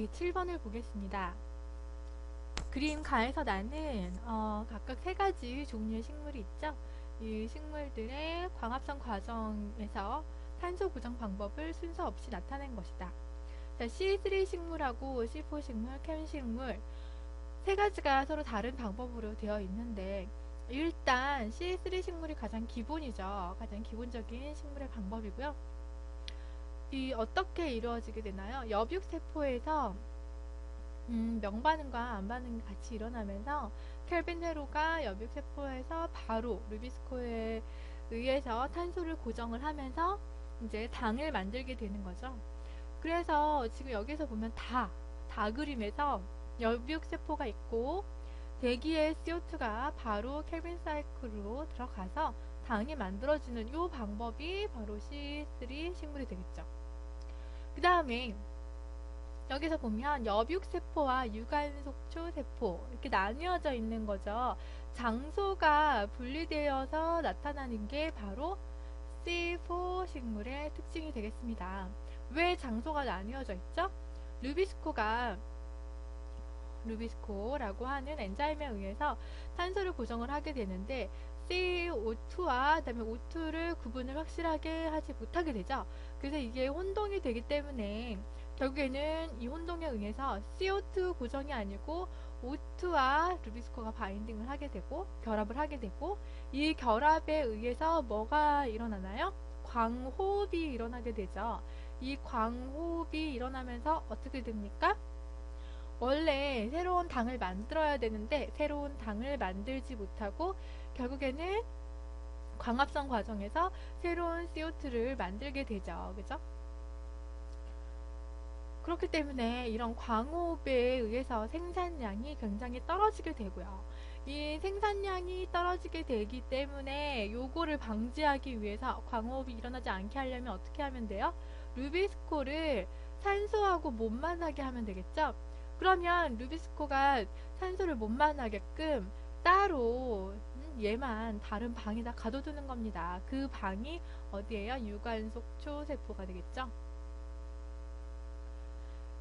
7번을 보겠습니다. 그림 가에서 나는 각각 세 가지 종류의 식물이 있죠. 이 식물들의 광합성 과정에서 탄소 구정 방법을 순서 없이 나타낸 것이다. 자, C3 식물하고 C4 식물, 캠 식물 세 가지가 서로 다른 방법으로 되어 있는데, 일단 C3 식물이 가장 기본이죠. 가장 기본적인 식물의 방법이고요. 이 어떻게 이루어지게 되나요? 엽육세포에서 명반응과 암반응이 같이 일어나면서 켈빈 회로가 엽육세포에서 바로 루비스코에 의해서 탄소를 고정을 하면서 이제 당을 만들게 되는 거죠. 그래서 지금 여기서 보면 다 그림에서 엽육세포가 있고 대기의 CO2가 바로 켈빈 사이클로 들어가서 당이 만들어지는 이 방법이 바로 C3 식물이 되겠죠. 그 다음에 여기서 보면 엽육세포와 유관속초세포 이렇게 나뉘어져 있는 거죠. 장소가 분리되어서 나타나는 게 바로 C4 식물의 특징이 되겠습니다. 왜 장소가 나뉘어져 있죠? 루비스코라고 하는 엔자임에 의해서 탄소를 고정을 하게 되는데 CO2와 그다음에 O2를 구분을 확실하게 하지 못하게 되죠. 그래서 이게 혼동이 되기 때문에 결국에는 이 혼동에 의해서 CO2 고정이 아니고 O2와 루비스코가 바인딩을 하게 되고 결합을 하게 되고, 이 결합에 의해서 뭐가 일어나나요? 광호흡이 일어나게 되죠. 이 광호흡이 일어나면서 어떻게 됩니까? 원래 새로운 당을 만들어야 되는데 새로운 당을 만들지 못하고 결국에는 광합성 과정에서 새로운 CO2를 만들게 되죠. 그죠? 그렇기 때문에 이런 광호흡에 의해서 생산량이 굉장히 떨어지게 되고요. 이 생산량이 떨어지게 되기 때문에 요거를 방지하기 위해서 광호흡이 일어나지 않게 하려면 어떻게 하면 돼요? 루비스코를 산소하고 못 만나게 하면 되겠죠? 그러면 루비스코가 산소를 못 만나게끔 따로 얘만 다른 방에다 가둬두는 겁니다. 그 방이 어디예요? 유관속초 세포가 되겠죠?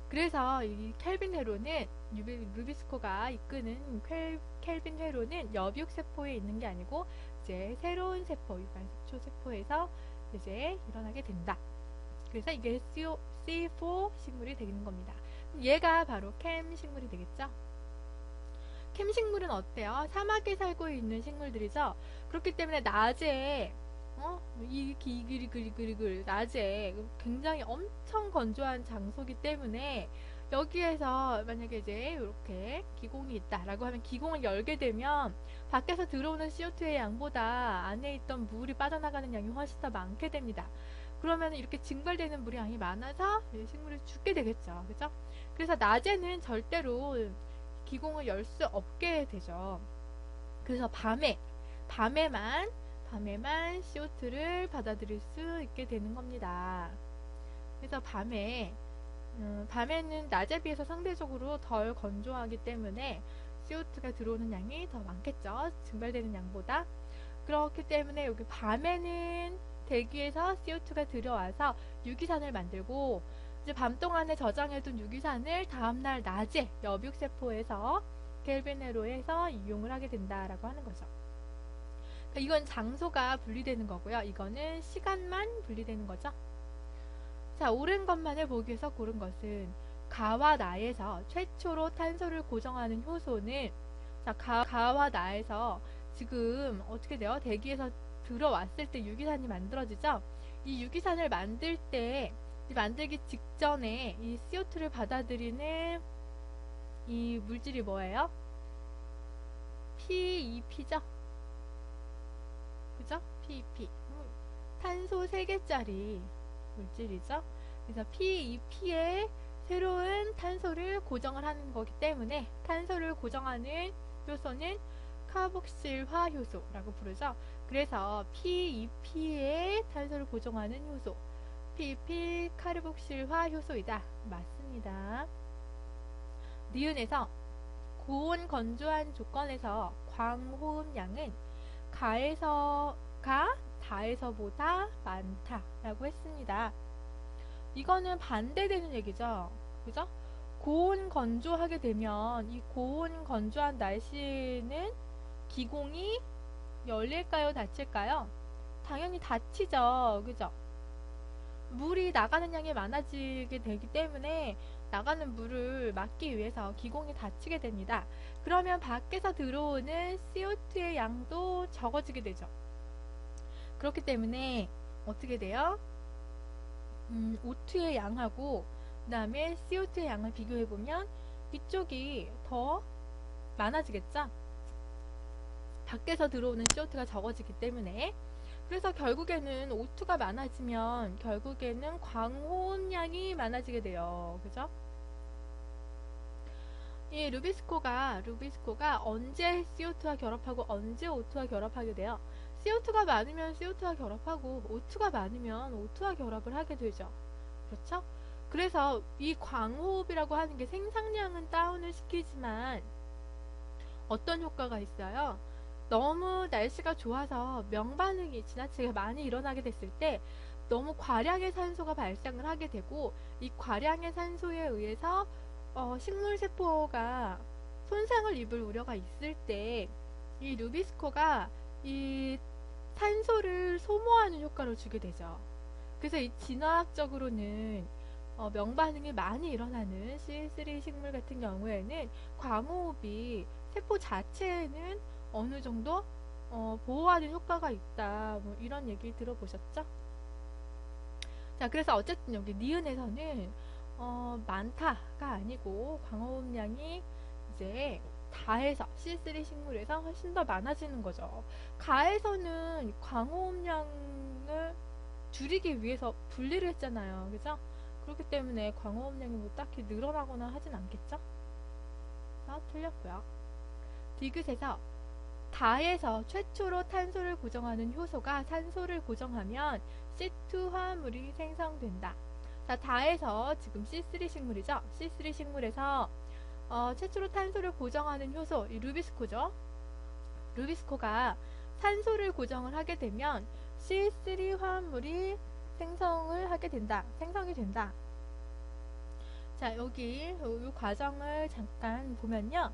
그래서 이 켈빈 회로는 루비스코가 이끄는 켈빈 회로는 엽육세포에 있는 게 아니고 이제 새로운 세포, 유관속초 세포에서 이제 일어나게 된다. 그래서 이게 C4 식물이 되는 겁니다. 얘가 바로 캠 식물이 되겠죠. 캠 식물은 어때요? 사막에 살고 있는 식물들이죠. 그렇기 때문에 낮에 낮에 굉장히 엄청 건조한 장소기 때문에 여기에서 만약에 이제 이렇게 기공이 있다라고 하면 기공을 열게 되면 밖에서 들어오는 CO2의 양보다 안에 있던 물이 빠져나가는 양이 훨씬 더 많게 됩니다. 그러면 이렇게 증발되는 물의 양이 많아서 식물이 죽게 되겠죠. 그죠? 그래서 낮에는 절대로 기공을 열 수 없게 되죠. 그래서 밤에만 CO2를 받아들일 수 있게 되는 겁니다. 그래서 밤에는 낮에 비해서 상대적으로 덜 건조하기 때문에 CO2가 들어오는 양이 더 많겠죠. 증발되는 양보다. 그렇기 때문에 여기 밤에는 대기에서 CO2가 들어와서 유기산을 만들고, 이제 밤 동안에 저장해둔 유기산을 다음날 낮에 엽육세포에서 켈빈회로에서 이용을 하게 된다라고 하는 거죠. 그러니까 이건 장소가 분리되는 거고요. 이거는 시간만 분리되는 거죠. 자, 옳은 것만을 보기 위해서 고른 것은 가와 나에서 최초로 탄소를 고정하는 효소는, 자, 가와 나에서 지금 어떻게 돼요? 대기에서 들어왔을 때 유기산이 만들어지죠? 이 유기산을 만들기 직전에 이 CO2를 받아들이는 이 물질이 뭐예요? PEP죠? 그죠? PEP. 탄소 3개짜리 물질이죠. 그래서 PEP에 새로운 탄소를 고정을 하는 거기 때문에 탄소를 고정하는 효소는 카복실화 효소라고 부르죠. 그래서 PEP에 탄소를 고정하는 효소, PEP 카르복실화 효소이다. 맞습니다. 니은에서 고온 건조한 조건에서 광호흡량은 다에서보다 많다라고 했습니다. 이거는 반대되는 얘기죠. 그죠? 고온 건조하게 되면 이 고온 건조한 날씨는 기공이 열릴까요? 닫힐까요? 당연히 닫히죠. 그죠? 물이 나가는 양이 많아지게 되기 때문에 나가는 물을 막기 위해서 기공이 닫히게 됩니다. 그러면 밖에서 들어오는 CO2의 양도 적어지게 되죠. 그렇기 때문에 어떻게 돼요? O2의 양하고 그 다음에 CO2의 양을 비교해보면 이쪽이 더 많아지겠죠? 밖에서 들어오는 CO2가 적어지기 때문에. 그래서 결국에는 O2가 많아지면 결국에는 광호음량이 많아지게 돼요. 그죠? 이 루비스코가 언제 CO2와 결합하고 언제 O2와 결합하게 돼요? CO2가 많으면 CO2와 결합하고 O2가 많으면 O2와 결합을 하게 되죠. 그렇죠? 그래서 이 광호흡이라고 하는 게 생산량은 다운을 시키지만 어떤 효과가 있어요? 너무 날씨가 좋아서 명반응이 지나치게 많이 일어나게 됐을 때 너무 과량의 산소가 발생을 하게 되고 이 과량의 산소에 의해서 식물세포가 손상을 입을 우려가 있을 때 이 루비스코가 이 산소를 소모하는 효과를 주게 되죠. 그래서 이 진화학적으로는 명반응이 많이 일어나는 C3 식물 같은 경우에는 광호흡이 세포 자체에는 어느 정도 보호하는 효과가 있다. 뭐 이런 얘기 들어보셨죠? 자, 그래서 어쨌든 여기 니은에서는 많다가 아니고 광호흡량이 이제 다해서 C3 식물에서 훨씬 더 많아지는 거죠. 가에서는 광호흡량을 줄이기 위해서 분리를 했잖아요. 그죠? 그렇기 때문에 광호흡량이 뭐 딱히 늘어나거나 하진 않겠죠? 틀렸고요. 디귿에서 다에서 최초로 탄소를 고정하는 효소가 산소를 고정하면 C2 화합물이 생성된다. 자, 다에서 지금 C3 식물이죠. C3 식물에서 최초로 탄소를 고정하는 효소, 이 루비스코죠. 루비스코가 산소를 고정을 하게 되면 C3 화합물이 생성이 된다. 자, 여기 이 과정을 잠깐 보면요.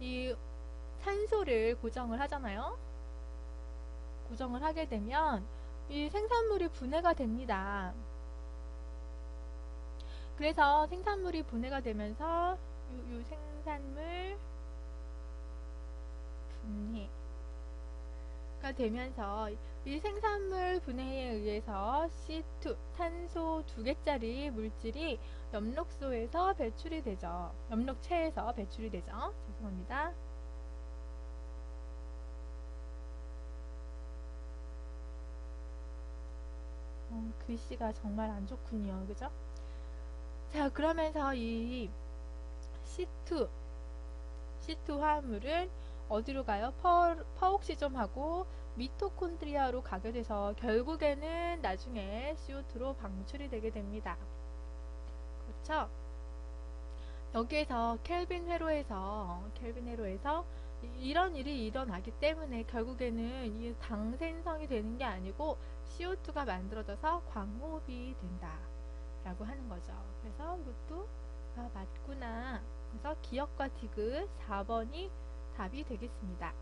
이 산소를 고정을 하잖아요. 고정을 하게 되면 이 생산물이 분해가 됩니다. 그래서 생산물이 분해가 되면서 요 생산물 분해가 되면서 이 생산물 분해에 의해서 C2 탄소 2개짜리 물질이 엽록소에서 배출이 되죠. 엽록체에서 배출이 되죠. 죄송합니다. 글씨가 정말 안 좋군요. 그죠? 자, 그러면서 이 C2 화합물은 어디로 가요? 퍼옥시점하고 미토콘드리아로 가게 돼서 결국에는 나중에 CO2로 방출이 되게 됩니다. 그렇죠? 여기에서 켈빈 회로에서 이런 일이 일어나기 때문에 결국에는 이 당생성이 되는 게 아니고 CO2가 만들어져서 광호흡이 된다 라고 하는 거죠. 그래서 이것도 맞구나. 그래서 기억과 디귿 4번이 답이 되겠습니다.